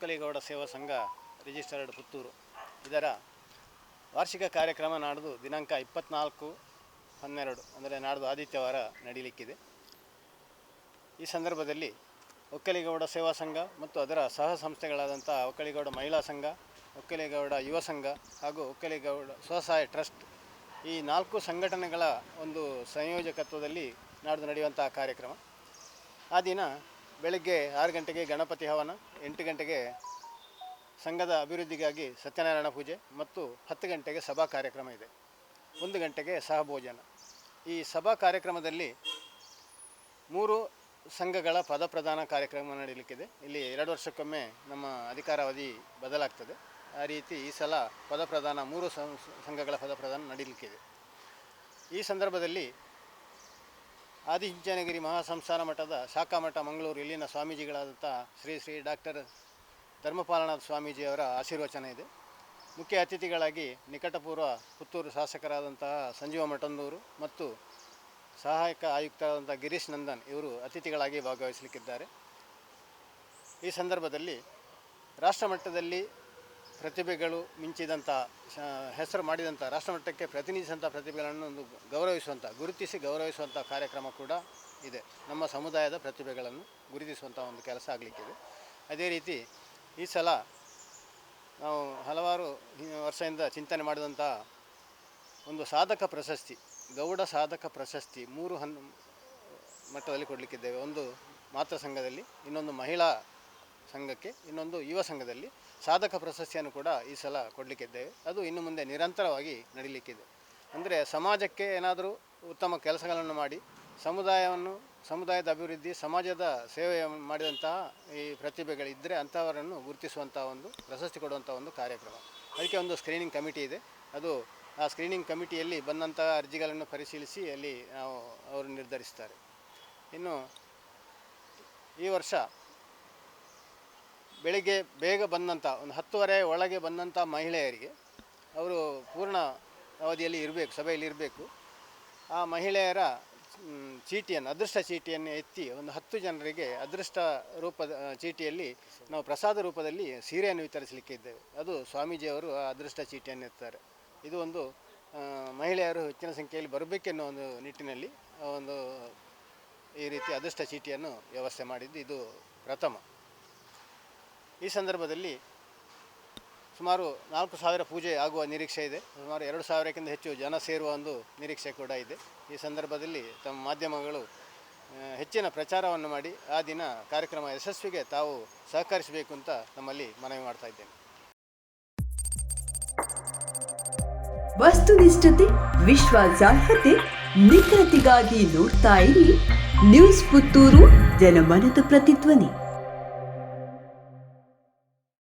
ಒಕ್ಕಲಿಗೌಡ ಸೇವಾ ಸಂಘ ರಿಜಿಸ್ಟರ್ಡ್ ಪುತ್ತೂರು ಇದರ ವಾರ್ಷಿಕ ಕಾರ್ಯಕ್ರಮ ನಾಡ್ದು ದಿನಾಂಕ 24/12 ಅಂದರೆ ನಾಡ್ದು ಆದಿತ್ಯವಾರ ನಡೆಯಲಿಕ್ಕಿದೆ. ಈ ಸಂದರ್ಭದಲ್ಲಿ ಒಕ್ಕಲಿಗೌಡ ಸೇವಾ ಸಂಘ ಮತ್ತು ಅದರ ಸಹ ಸಂಸ್ಥೆಗಳಾದಂಥ ಒಕ್ಕಲಿಗೌಡ ಮಹಿಳಾ ಸಂಘ, ಒಕ್ಕಲಿಗೌಡ ಯುವ ಸಂಘ ಹಾಗೂ ಒಕ್ಕಲಿಗೌಡ ಸ್ವಸಹಾಯ ಟ್ರಸ್ಟ್ ಈ 4 ಸಂಘಟನೆಗಳ ಒಂದು ಸಂಯೋಜಕತ್ವದಲ್ಲಿ ನಾಡ್ದು ನಡೆಯುವಂತಹ ಕಾರ್ಯಕ್ರಮ. ಆ ದಿನ ಬೆಳಗ್ಗೆ 6 ಗಂಟೆಗೆ ಗಣಪತಿ ಹವನ, 8 ಗಂಟೆಗೆ ಸಂಘದ ಅಭಿವೃದ್ಧಿಗಾಗಿ ಸತ್ಯನಾರಾಯಣ ಪೂಜೆ ಮತ್ತು 10 ಗಂಟೆಗೆ ಸಭಾ ಕಾರ್ಯಕ್ರಮ ಇದೆ. 1 ಗಂಟೆಗೆ ಸಹಭೋಜನ. ಈ ಸಭಾ ಕಾರ್ಯಕ್ರಮದಲ್ಲಿ 3 ಸಂಘಗಳ ಪದಪ್ರದಾನ ಕಾರ್ಯಕ್ರಮ ನಡೆಯಲಿಕ್ಕಿದೆ. ಇಲ್ಲಿ 2 ವರ್ಷಕ್ಕೊಮ್ಮೆ ನಮ್ಮ ಅಧಿಕಾರಾವಧಿ ಬದಲಾಗ್ತದೆ. ಆ ರೀತಿ ಈ ಸಲ ಪದಪ್ರದಾನ 3 ಸಂಘಗಳ ಪದಪ್ರದಾನ ನಡೆಯಲಿಕ್ಕಿದೆ. ಈ ಸಂದರ್ಭದಲ್ಲಿ ಆದಿಚುಂಚನಗಿರಿ ಮಹಾಸಂಸ್ಥಾನ ಮಠದ ಶಾಖಾ ಮಠ ಮಂಗಳೂರು ಇಲ್ಲಿನ ಸ್ವಾಮೀಜಿಗಳಾದಂಥ ಶ್ರೀ ಡಾಕ್ಟರ್ ಧರ್ಮಪಾಲನಾಥ ಸ್ವಾಮೀಜಿಯವರ ಆಶೀರ್ವಚನ ಇದೆ. ಮುಖ್ಯ ಅತಿಥಿಗಳಾಗಿ ನಿಕಟಪೂರ್ವ ಪುತ್ತೂರು ಶಾಸಕರಾದಂತಹ ಸಂಜೀವ ಮಠಂದೂರು ಮತ್ತು ಸಹಾಯಕ ಆಯುಕ್ತರಾದಂಥ ಗಿರೀಶ್ ನಂದನ್ ಇವರು ಅತಿಥಿಗಳಾಗಿ ಭಾಗವಹಿಸಲಿಕ್ಕಿದ್ದಾರೆ. ಈ ಸಂದರ್ಭದಲ್ಲಿ ರಾಷ್ಟ್ರಮಟ್ಟದಲ್ಲಿ ಪ್ರತಿಭೆಗಳು ಮಿಂಚಿದಂಥ ಹೆಸರು ಮಾಡಿದಂಥ ರಾಷ್ಟ್ರಮಟ್ಟಕ್ಕೆ ಪ್ರತಿನಿಧಿಸಿದಂಥ ಪ್ರತಿಭೆಗಳನ್ನು ಒಂದು ಗುರುತಿಸಿ ಗೌರವಿಸುವಂಥ ಕಾರ್ಯಕ್ರಮ ಕೂಡ ಇದೆ. ನಮ್ಮ ಸಮುದಾಯದ ಪ್ರತಿಭೆಗಳನ್ನು ಗುರುತಿಸುವಂಥ ಒಂದು ಕೆಲಸ ಆಗಲಿಕ್ಕಿದೆ. ಅದೇ ರೀತಿ ಈ ಸಲ ನಾವು ಹಲವಾರು ವರ್ಷದಿಂದ ಚಿಂತನೆ ಮಾಡಿದಂಥ ಒಂದು ಸಾಧಕ ಪ್ರಶಸ್ತಿ, ಗೌಡ ಸಾಧಕ ಪ್ರಶಸ್ತಿ 3 ಮಟ್ಟದಲ್ಲಿ ಕೊಡಲಿಕ್ಕಿದ್ದೇವೆ. ಒಂದು ಮಾತೃ ಸಂಘದಲ್ಲಿ, ಇನ್ನೊಂದು ಮಹಿಳಾ ಸಂಘಕ್ಕೆ, ಇನ್ನೊಂದು ಯುವ ಸಂಘದಲ್ಲಿ ಸಾಧಕ ಪ್ರಶಸ್ತಿಯನ್ನು ಕೂಡ ಈ ಸಲ ಕೊಡಲಿಕ್ಕಿದ್ದೇವೆ. ಅದು ಇನ್ನು ಮುಂದೆ ನಿರಂತರವಾಗಿ ನಡೀಲಿಕ್ಕಿದೆ. ಅಂದರೆ ಸಮಾಜಕ್ಕೆ ಏನಾದರೂ ಉತ್ತಮ ಕೆಲಸಗಳನ್ನು ಮಾಡಿ ಸಮುದಾಯದ ಅಭಿವೃದ್ಧಿ, ಸಮಾಜದ ಸೇವೆ ಮಾಡಿದಂತಹ ಈ ಪ್ರತಿಭೆಗಳಿದ್ದರೆ ಅಂಥವರನ್ನು ಗುರುತಿಸುವಂಥ ಒಂದು ಪ್ರಶಸ್ತಿ ಕೊಡುವಂಥ ಒಂದು ಕಾರ್ಯಕ್ರಮ. ಅದಕ್ಕೆ ಒಂದು ಸ್ಕ್ರೀನಿಂಗ್ ಕಮಿಟಿ ಇದೆ. ಆ ಸ್ಕ್ರೀನಿಂಗ್ ಕಮಿಟಿಯಲ್ಲಿ ಬಂದಂಥ ಅರ್ಜಿಗಳನ್ನು ಪರಿಶೀಲಿಸಿ ಅಲ್ಲಿ ಅವರು ನಿರ್ಧರಿಸ್ತಾರೆ. ಇನ್ನು ಈ ವರ್ಷ ಬೆಳಿಗ್ಗೆ ಬೇಗ ಬಂದಂಥ ಒಂದು 10:30 ಒಳಗೆ ಬಂದಂಥ ಮಹಿಳೆಯರಿಗೆ ಅವರು ಪೂರ್ಣ ಅವಧಿಯಲ್ಲಿ ಇರಬೇಕು, ಸಭೆಯಲ್ಲಿ ಇರಬೇಕು. ಆ ಮಹಿಳೆಯರ ಚೀಟಿಯನ್ನು, ಅದೃಷ್ಟ ಚೀಟಿಯನ್ನು ಎತ್ತಿ ಒಂದು 10 ಜನರಿಗೆ ಅದೃಷ್ಟ ರೂಪದ ಚೀಟಿಯಲ್ಲಿ ನಾವು ಪ್ರಸಾದ ರೂಪದಲ್ಲಿ ಸೀರೆಯನ್ನು ವಿತರಿಸಲಿಕ್ಕೆ ಇದ್ದೇವೆ. ಅದು ಸ್ವಾಮೀಜಿಯವರು ಆ ಅದೃಷ್ಟ ಚೀಟಿಯನ್ನು ಎತ್ತಾರೆ. ಇದು ಒಂದು ಮಹಿಳೆಯರು ಹೆಚ್ಚಿನ ಸಂಖ್ಯೆಯಲ್ಲಿ ಬರಬೇಕೆನ್ನೋ ಒಂದು ನಿಟ್ಟಿನಲ್ಲಿ ಒಂದು ಈ ರೀತಿ ಅದೃಷ್ಟ ಚೀಟಿಯನ್ನು ವ್ಯವಸ್ಥೆ ಮಾಡಿದ್ದು ಇದು ಪ್ರಥಮ. ಈ ಸಂದರ್ಭದಲ್ಲಿ ಸುಮಾರು 4,000 ಪೂಜೆ ಆಗುವ ನಿರೀಕ್ಷೆ ಇದೆ. ಸುಮಾರು 2,000ಕ್ಕಿಂತ ಹೆಚ್ಚು ಜನ ಸೇರುವ ಒಂದು ನಿರೀಕ್ಷೆ ಕೂಡ ಇದೆ. ಈ ಸಂದರ್ಭದಲ್ಲಿ ತಮ್ಮ ಮಾಧ್ಯಮಗಳು ಹೆಚ್ಚಿನ ಪ್ರಚಾರವನ್ನು ಮಾಡಿ ಆ ದಿನ ಕಾರ್ಯಕ್ರಮ ಯಶಸ್ವಿಗೆ ತಾವು ಸಹಕರಿಸಬೇಕು ಅಂತ ನಮ್ಮಲ್ಲಿ ಮನವಿ ಮಾಡ್ತಾ ಇದ್ದೇನೆ. ವಸ್ತುನಿಷ್ಠತೆ, ವಿಶ್ವಾಸಾರ್ಹತೆ, ನಿಖರತೆಗಾಗಿ ನೋಡ್ತಾ ಇರಿ ನ್ಯೂಸ್ ಪುತ್ತೂರು, ಜನಮನದ ಪ್ರತಿಧ್ವನಿ.